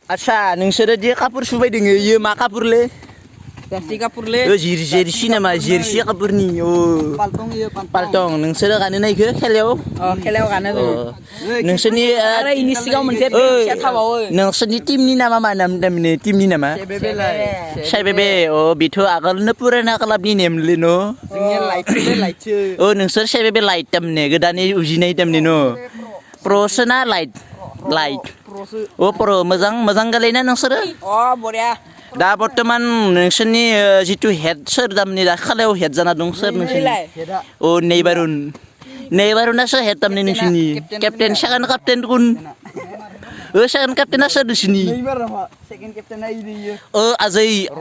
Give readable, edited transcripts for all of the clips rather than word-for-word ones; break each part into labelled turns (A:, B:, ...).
A: आच्छा नोंसोरो दि कापुर सुबाय दोङो इयो मा कापुरलै
B: जार्सि कापुरलै
A: जेरसि नामा जेरसि कापुरनि
B: पाल्टं इयो
A: पाल्टं नोंसोरो गानो ना इखो खेलायाव
B: खेलायाव गानो
A: नोंसोरनि
B: आरो इनि सिगाङाव मोनसे फिसा थाबावो
A: नोंसोरनि टीमनि नामा मा नाम दामनि टीमनि नामा साइबेबे अ बेथ' आगोलनो पुराना क्लाबनि नेमलै न
B: जोंनिया लाइटसो
A: अ नोंसोर साइबेबे लाइट तामने गोदानै उजिनाय तामने न प्रसोना लाइट अ प्र मोजां गेलेना नोंसोरो
B: बरिया
A: दा बर्तमान नोंसोरनि जितु हेड सोर दामनि दा खालायाव हेड जाना दं सोर नोंसोरनि अ नेबारुना सोर हेड दामनि नोंसोरनि केप्टेन सेकेन्ड केप्टेन कुन सेकेन्ड केप्टेना सोर नोंसोरनि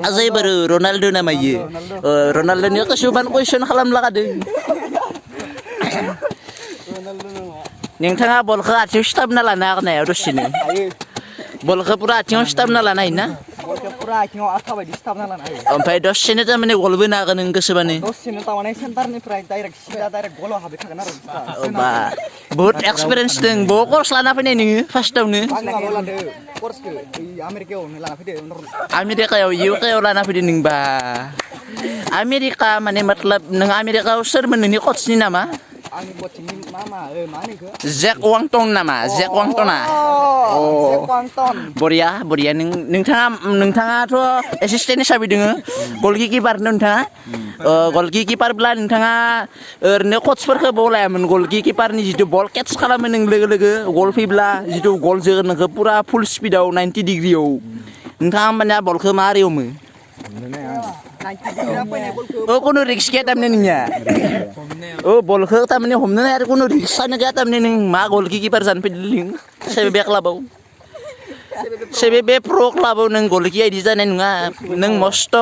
A: आजै बारो रनाल्ड' नामा इयो रनाल्ड'नि कसुमान कुइसन खालामलागादों नोंथाङा बलखौ आथिङाव सिथाबना लानो हागोन ना दसेनो बलखौ पुरा आथिङाव सिथाबना लानो हायो ना
B: पुरा आथिङाव आथा बायदि सिथाबना लानो हायो
A: ओमफ्राय दसेनो तारमाने गल बोनो हागोन नों गोसोबानो
B: दसेनो तारमाने सेन्टारनिफ्राय डाइरेक्ट गलाव हाबबाय थागोन आरो
A: बा बहुत एक्सपिरियेन्स दं बहु कर्स लाना फैनाय नोङो फार्स्टआवनो आमेरिकायाव इउकेआव लाना फैदो नोंबा आमेरिका माने मतलब नों आमेरिकायाव सोरमोन नोंनि कचनि नामा जेक वांटन नामा जेक वांटना बरिया नोंथाङाथ' एसिस्टेन्ट हिसाबै दोङो गलकिपार नोंथाङा गलकिपारब्ला नोंथाङा ओरैनो कचफोरखौ बावलायामोन गलकिपारनि जितु बल केट्स खालामो नों लोगो लोगो गल फैब्ला जितु गल जोगोन नोंखौ पुरा फुल स्पिडाव 90 डिग्रियाव नोंथाङा होमबानिया बलखौ मारै हमो कुनु रिक्स गैया तारमाने नोंनिया बलखौ तारमाने हमनो आरो कुनु रिक्सआनो गैया तारमाने नों मा गलकिपार जानो फैदों नों सेबे क्लाबाव बे प्र क्लाबाव नों गलकि आइदि जानाय नङा नों मस्त'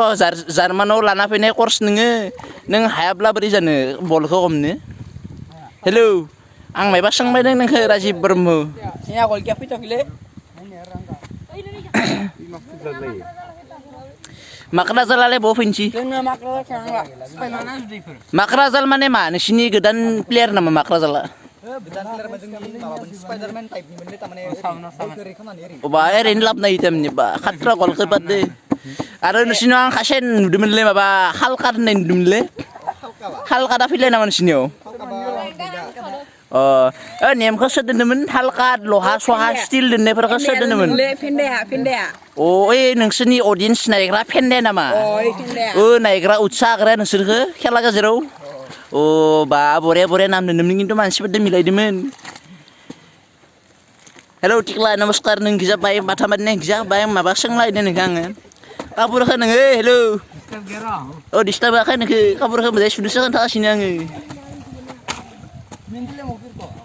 A: जार्मानाव लाना फैनाय कर्स नों हायाब्ला बोरै जानो बलखौ हमनो हेलौ आं मायबा सोंबाय दं नोंखौ राजिब ब्रह्म माक्राजालालाय बहा फैनोसै माक्राजाल माने मा नोंसिनि गोदान प्लेयार नामा माक्राजाला अबा ओरैनो लाबोनाय तारमाने बा खाट्रा गलखौ बाददो आरो नोंसिनाव आं खासे नुदोंमोनलै माबा हालकाट होननाय नुदोंमोनलै हालकाटा फैलाय नामा नोंसिनियाव नेमखौ सोर दोन्दोंमोन हालकाट लहा सहा स्टिल दोननायफोरखौ सोर दोन्दोंमोन ओइ नोंसोरनि अडियेन्स नायग्रा फेन्दाया नामा नायग्रा उत्साह होग्रा नोंसोरखौ खेला गेजेराव बा बरिया नाम दोन्दोंमोन खिन्थु मानसिफोरजों मिलायदोंमोन हेलौ टिक्ला नमस्कार नों गिजा बाय बाथा मारिनाय गिजा बाय माबा सोंलायदों नोंखौ आङो कापुरखौ नोङो हेलौ डिस्टार्ब होआखै नोंखौ कापुरखौ मोजाङै सुनोसो खोन्थागासिनो आङो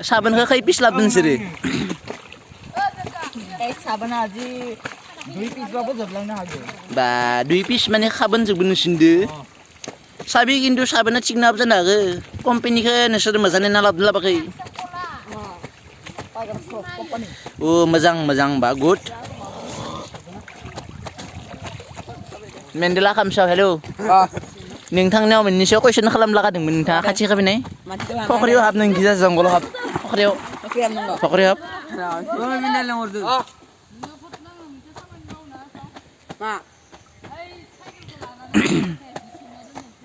A: साबोनखौ खै पिस लाबोदों नोंसोरो
B: साबोना আজি 2 पिसबाबो जोबलांनो हागौ
A: बा 2 पिस माने साबोन जोबो नोंसिनदो साबि खिन्थु साबोना थिग नङाबो जानो हागौ कम्पानिखौ नोंसोर मोजां नायना लाबोखै मोजां बा गुड मेन्डेला खामसाव हेलौ नोंथांनियाव मोननैसो कुइसन खालामलागादोंमोन नोंथाङा खाथि खाबिनाय फख्रियाव हाब नों गिजा जंगलाव हाब फख्रियाव हाब